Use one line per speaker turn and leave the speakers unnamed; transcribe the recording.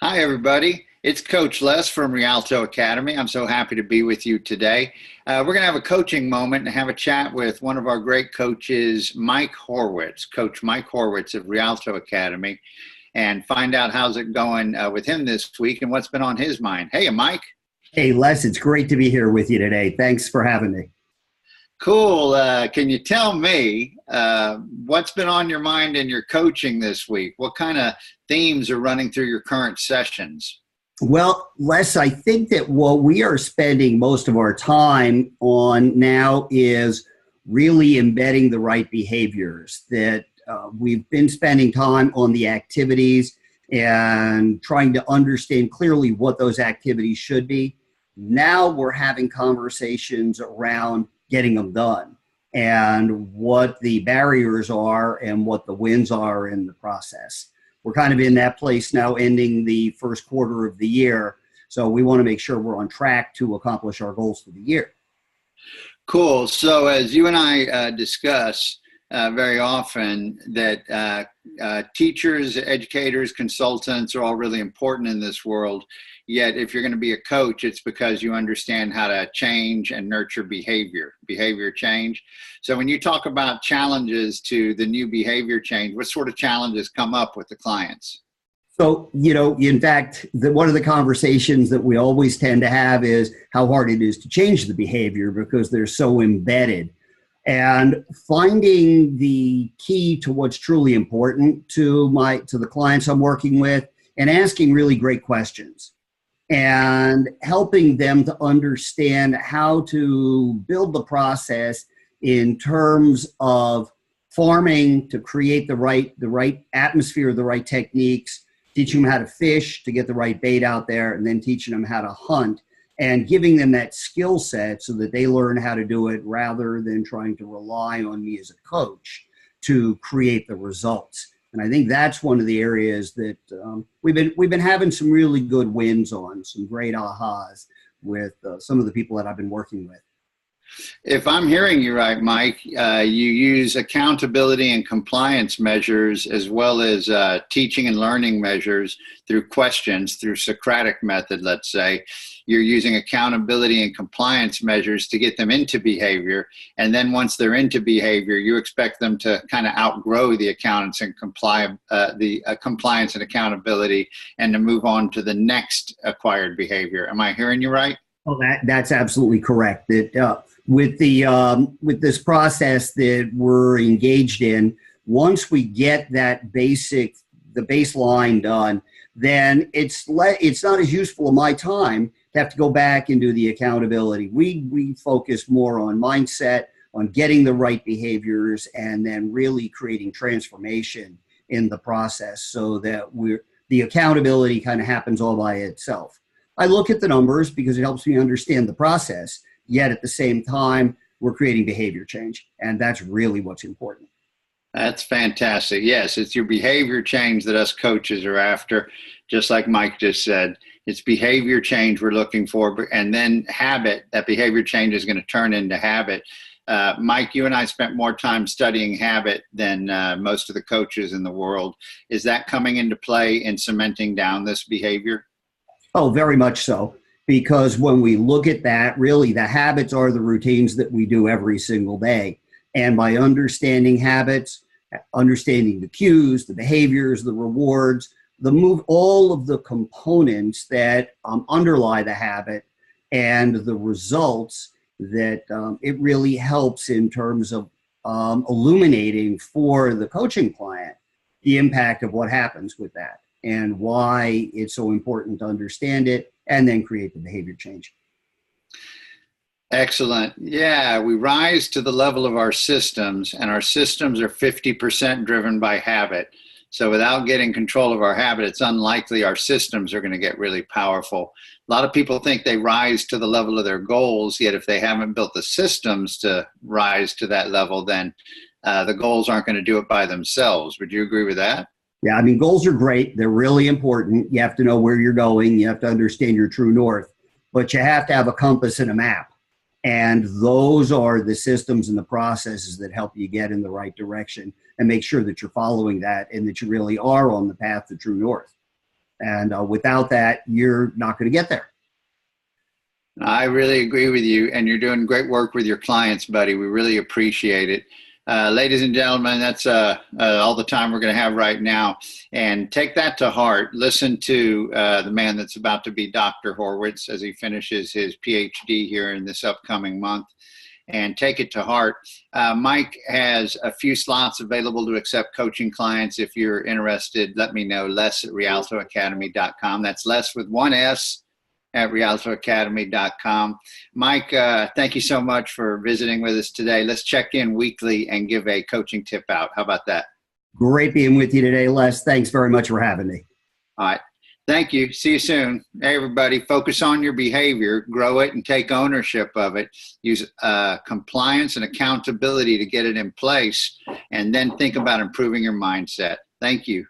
Hi, everybody. It's Coach Les from Rialto Academy. I'm so happy to be with you today. We're going to have a coaching moment and have a chat with one of our great coaches, Mike Horwitz, Coach Mike Horwitz of Rialto Academy, and find out how's it going with him this week and what's been on his mind. Hey, Mike.
Hey, Les, it's great to be here with you today. Thanks for having me.
Cool. Can you tell me what's been on your mind in your coaching this week? What kind of themes are running through your current sessions?
Well, Les, I think that what we are spending most of our time on now is really embedding the right behaviors. That we've been spending time on the activities and trying to understand clearly what those activities should be. Now we're having conversations around getting them done and what the barriers are and what the wins are in the process. We're kind of in that place now, ending the first quarter of the year. So we want to make sure we're on track to accomplish our goals for the year.
Cool. So as you and I discuss very often that teachers, educators, consultants are all really important in this world. Yet if you're going to be a coach, it's because you understand how to change and nurture behavior change. So when you talk about challenges to the new behavior change, what sort of challenges come up with the clients?
So, in fact, one of the conversations that we always tend to have is how hard it is to change the behavior because they're so embedded. And finding the key to what's truly important to the clients I'm working with and asking really great questions and helping them to understand how to build the process in terms of farming to create the right atmosphere, the right techniques, teaching them how to fish to get the right bait out there, and then teaching them how to hunt and giving them that skill set so that they learn how to do it rather than trying to rely on me as a coach to create the results. And I think that's one of the areas that we've been having some really good wins on, some great ahas with some of the people that I've been working with.
If I'm hearing you right, Mike, you use accountability and compliance measures as well as teaching and learning measures through questions, through Socratic method, let's say. You're using accountability and compliance measures to get them into behavior. And then once they're into behavior, you expect them to kind of outgrow the accountants and compliance and accountability and to move on to the next acquired behavior. Am I hearing you right?
Oh, that's absolutely correct. That with this process that we're engaged in, once we get the baseline done, then it's not as useful in my time to have to go back and do the accountability. We focus more on mindset, on getting the right behaviors, and then really creating transformation in the process so that the accountability kind of happens all by itself. I look at the numbers because it helps me understand the process, yet at the same time, we're creating behavior change, and that's really what's important.
That's fantastic. Yes, it's your behavior change that us coaches are after, just like Mike just said. It's behavior change we're looking for, and then habit, that behavior change is going to turn into habit. Mike, you and I spent more time studying habit than most of the coaches in the world. Is that coming into play in cementing down this behavior?
Oh, very much so. Because when we look at that, really the habits are the routines that we do every single day. And by understanding habits, understanding the cues, the behaviors, the rewards, all of the components that underlie the habit and the results that it really helps in terms of illuminating for the coaching client the impact of what happens with that and why it's so important to understand it and then create the behavior change.
Excellent. Yeah, we rise to the level of our systems, and our systems are 50% driven by habit. So without getting control of our habit, it's unlikely our systems are going to get really powerful. A lot of people think they rise to the level of their goals, yet if they haven't built the systems to rise to that level, then the goals aren't going to do it by themselves. Would you agree with that?
Yeah, I mean, goals are great. They're really important. You have to know where you're going. You have to understand your true north. But you have to have a compass and a map. And those are the systems and the processes that help you get in the right direction and make sure that you're following that and that you really are on the path to true north. And without that, you're not going to get there.
I really agree with you, and you're doing great work with your clients, buddy. We really appreciate it. Ladies and gentlemen, that's all the time we're going to have right now. And take that to heart. Listen to the man that's about to be Dr. Horwitz as he finishes his PhD here in this upcoming month. And take it to heart. Mike has a few slots available to accept coaching clients. If you're interested, let me know. Les@rialtoacademy.com. That's Les with one S at rialtoacademy.com. Mike, thank you so much for visiting with us today. Let's check in weekly and give a coaching tip out. How about that?
Great being with you today, Les. Thanks very much for having me.
All right. Thank you. See you soon. Hey, everybody, focus on your behavior, grow it, and take ownership of it. Use compliance and accountability to get it in place, and then think about improving your mindset. Thank you.